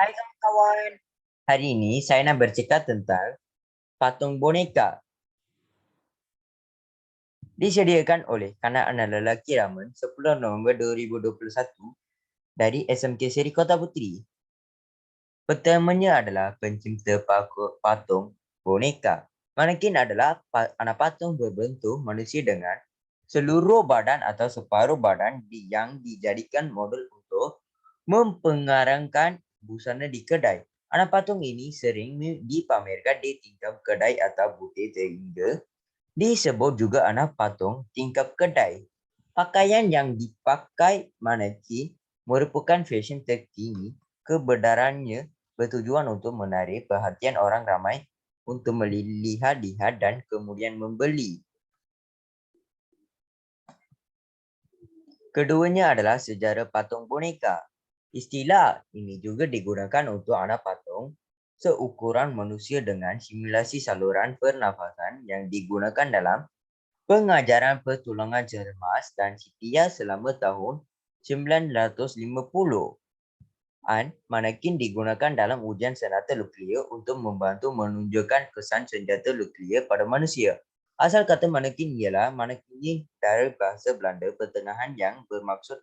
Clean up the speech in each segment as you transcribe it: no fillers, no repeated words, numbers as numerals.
Hai kawan-kawan. Hari ini saya nak bercakap tentang patung boneka. Disediakan oleh kanak-kanak lelaki Ramen 10 November 2021 dari SMK Seri Kota Puteri. Pertamanya adalah pencipta patung boneka. Manekin adalah anak patung berbentuk manusia dengan seluruh badan atau separuh badan yang dijadikan model untuk mempengarangkan busana di kedai. Anak patung ini sering dipamerkan di tingkap kedai atau butik sehingga disebut juga anak patung tingkap kedai. Pakaian yang dipakai manekin merupakan fashion terkini. Kebenarannya bertujuan untuk menarik perhatian orang ramai untuk melihat-lihat dan kemudian membeli. Keduanya adalah sejarah patung boneka. Istilah ini juga digunakan untuk anak patung seukuran manusia dengan simulasi saluran pernafasan yang digunakan dalam pengajaran pertolongan cermas dan setia selama tahun 1950. Manekin digunakan dalam ujian senjata nuklear untuk membantu menunjukkan kesan senjata nuklear pada manusia. Asal kata manekin ialah manekin dari bahasa Belanda pertengahan yang bermaksud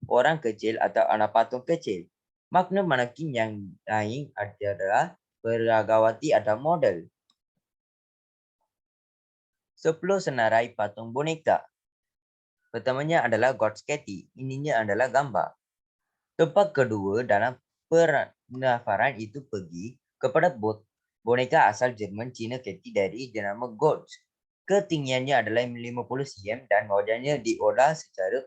orang kecil atau anak patung kecil. Makna manekin yang lain adalah peragawati atau model. 10 senarai patung boneka. Pertamanya adalah God's Cathy. Ininya adalah gambar. Tempat kedua dalam penafaran itu pergi kepada boneka asal Jerman Cina Cathy dari jenama Gotch. Ketinggiannya adalah 50 cm dan wajahnya diolah secara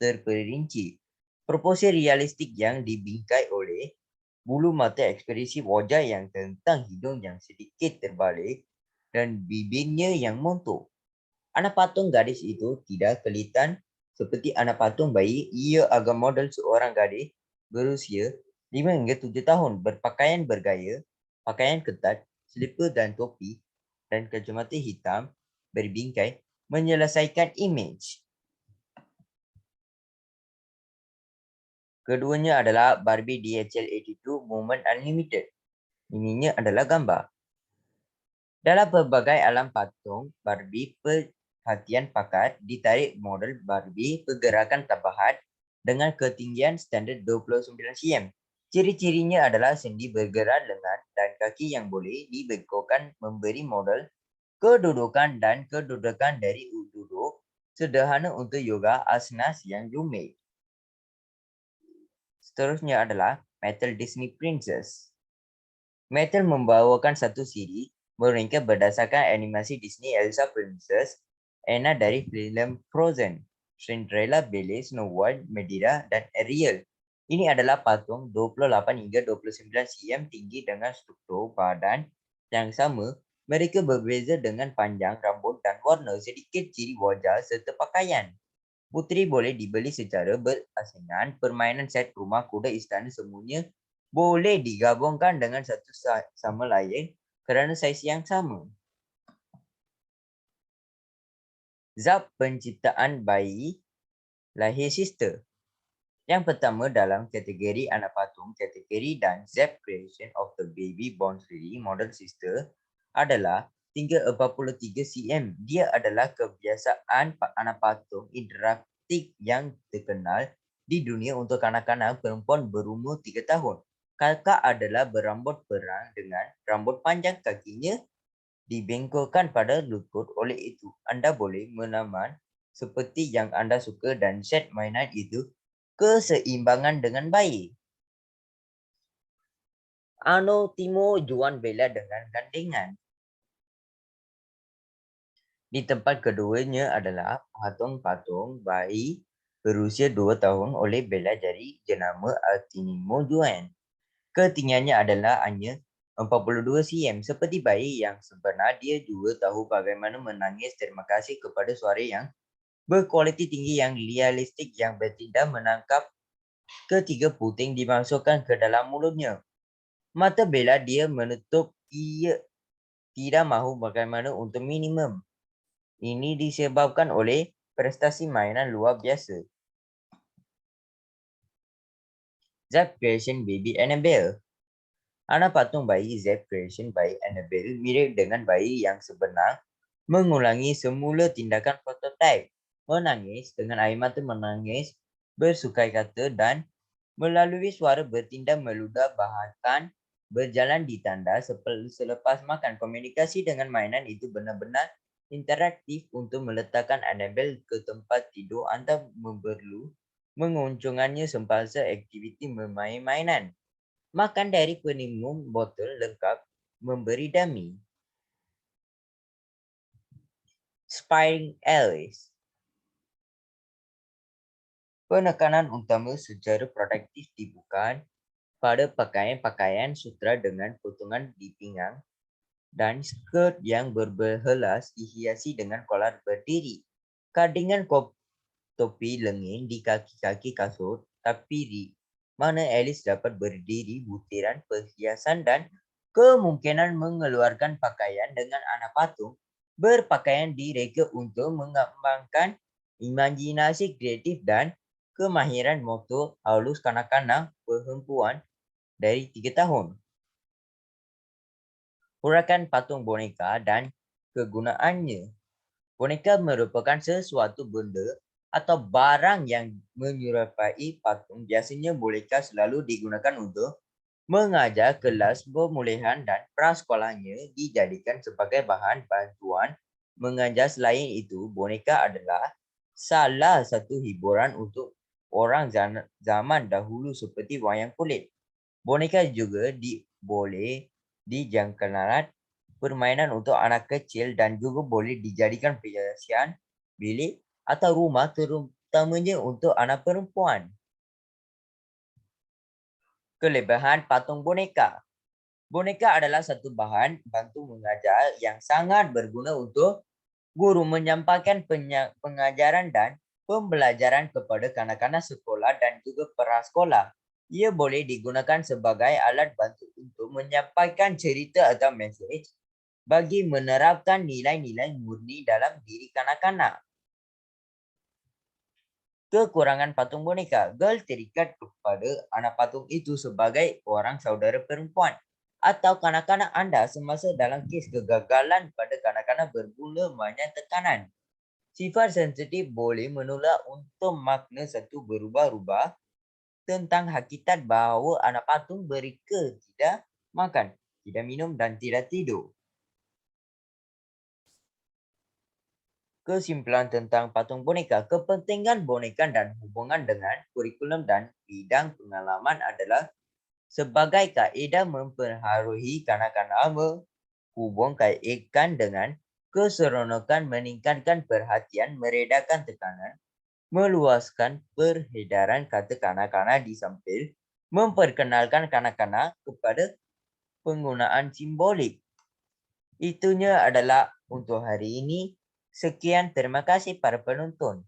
terperinci. Proporsi realistik yang dibingkai oleh bulu mata, ekspresi wajah yang tentang, hidung yang sedikit terbalik dan bibirnya yang montok. Anak patung gadis itu tidak kelihatan seperti anak patung bayi. Ia agak model seorang gadis berusia 5 hingga 7 tahun berpakaian bergaya, pakaian ketat, selipar dan topi dan kacamata hitam berbingkai menyelesaikan imej. Keduanya adalah Barbie DHL82 Moment Unlimited. Ininya adalah gambar. Dalam berbagai alam patung Barbie, perhatian pakar ditarik model Barbie pergerakan tambahan dengan ketinggian standar 29 cm. Ciri-cirinya adalah sendi bergerak lengan dan kaki yang boleh dibengkokkan memberi model kedudukan dan kedudukan dari duduk sederhana untuk yoga asanas yang rumit. Seterusnya adalah Metal Disney Princess. Metal membawakan satu siri mereka berdasarkan animasi Disney Elsa Princess, Anna dari filem Frozen, Cinderella, Belle, Snow White, Medea, dan Ariel. Ini adalah patung 28 hingga 29 cm tinggi dengan struktur badan yang sama. Mereka berbeza dengan panjang rambut dan warna sedikit ciri wajah serta pakaian. Puteri boleh dibeli secara berasingan. Permainan set rumah kuda istana semuanya boleh digabungkan dengan satu sama lain kerana saiz yang sama. Zap penciptaan bayi lahir sister. Yang pertama dalam kategori anak patung, kategori dan Zap creation of the baby born free model sister adalah tinggi 43 cm. Dia adalah kebiasaan anak patung interaktif yang terkenal di dunia untuk kanak-kanak perempuan berumur 3 tahun. Kakak adalah berambut perang dengan rambut panjang, kakinya dibengkokkan pada lutut. Oleh itu, anda boleh menaman seperti yang anda suka dan set mainan itu keseimbangan dengan baik. Ano Timo Juan Bella dengan gandengan. Di tempat keduanya adalah patung-patung bayi berusia 2 tahun oleh Bella dari jenama Altinimo Juan. Ketinggiannya adalah hanya 42 cm. Seperti bayi yang sebenar, dia juga tahu bagaimana menangis. Terima kasih kepada suara yang berkualiti tinggi yang realistik yang bertindak menangkap ketiga puting dimasukkan ke dalam mulutnya. Mata Bella dia menutup, ia tidak mahu bagaimana untuk minimum. Ini disebabkan oleh prestasi mainan luar biasa. Zap Creation Baby Annabelle. Ana patung bayi Z creation by Annabelle mirip dengan bayi yang sebenar, mengulangi semula tindakan prototipe, menangis dengan air mata menangis, bersukai kata dan melalui suara bertindak meludah, bahkan berjalan di tanda selepas makan. Komunikasi dengan mainan itu benar-benar interaktif untuk meletakkan Annabelle ke tempat tidur anda memerlu mengunjungannya sempasa aktiviti bermain mainan. Makan dari peminum botol lengkap memberi dummy. Spying Alice. Penekanan utama secara produktif dibuka pada pakaian-pakaian sutra dengan potongan di pinggang dan skirt yang berbelas dihiasi dengan kolar berdiri. Kardingan topi lenging di kaki-kaki kasut, tapi mana Alice dapat berdiri butiran perhiasan dan kemungkinan mengeluarkan pakaian dengan anak patung berpakaian direka untuk mengembangkan imajinasi kreatif dan kemahiran motor halus kanak-kanak perempuan dari 3 tahun. Huraikan patung boneka dan kegunaannya. Boneka merupakan sesuatu benda atau barang yang menyerupai patung. Biasanya boneka selalu digunakan untuk mengajar kelas pemulihan dan prasekolahnya dijadikan sebagai bahan bantuan mengajar. Selain itu, boneka adalah salah satu hiburan untuk orang zaman dahulu seperti wayang kulit. Boneka juga boleh dijangkauan permainan untuk anak kecil dan juga boleh dijadikan perhiasan bilik atau rumah, terutamanya untuk anak perempuan. Kelebihan patung boneka. Boneka adalah satu bahan bantu mengajar yang sangat berguna untuk guru menyampaikan pengajaran dan pembelajaran kepada kanak-kanak sekolah dan juga prasekolah. Ia boleh digunakan sebagai alat bantu untuk menyampaikan cerita atau mesej bagi menerapkan nilai-nilai murni dalam diri kanak-kanak. Kekurangan patung boneka. Girl terikat kepada anak patung itu sebagai orang saudara perempuan atau kanak-kanak anda semasa dalam kes kegagalan pada kanak-kanak bermula banyak tekanan. Sifat sensitif boleh menolak untuk makna satu berubah-ubah tentang hakikat bahawa anak patung mereka tidak makan, tidak minum dan tidak tidur. Kesimpulan tentang patung boneka. Kepentingan boneka dan hubungan dengan kurikulum dan bidang pengalaman adalah sebagai kaedah mempengaruhi kanak-kanak menghubung kaitkan dengan keseronokan, meningkatkan perhatian, meredakan tekanan, meluaskan peredaran kata kanak-kanak di samping memperkenalkan kanak-kanak kepada penggunaan simbolik. Itunya adalah untuk hari ini. Sekian, terima kasih para penonton.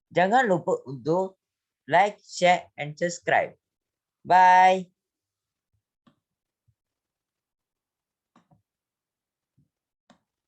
Jangan lupa untuk like, share, and subscribe. Bye.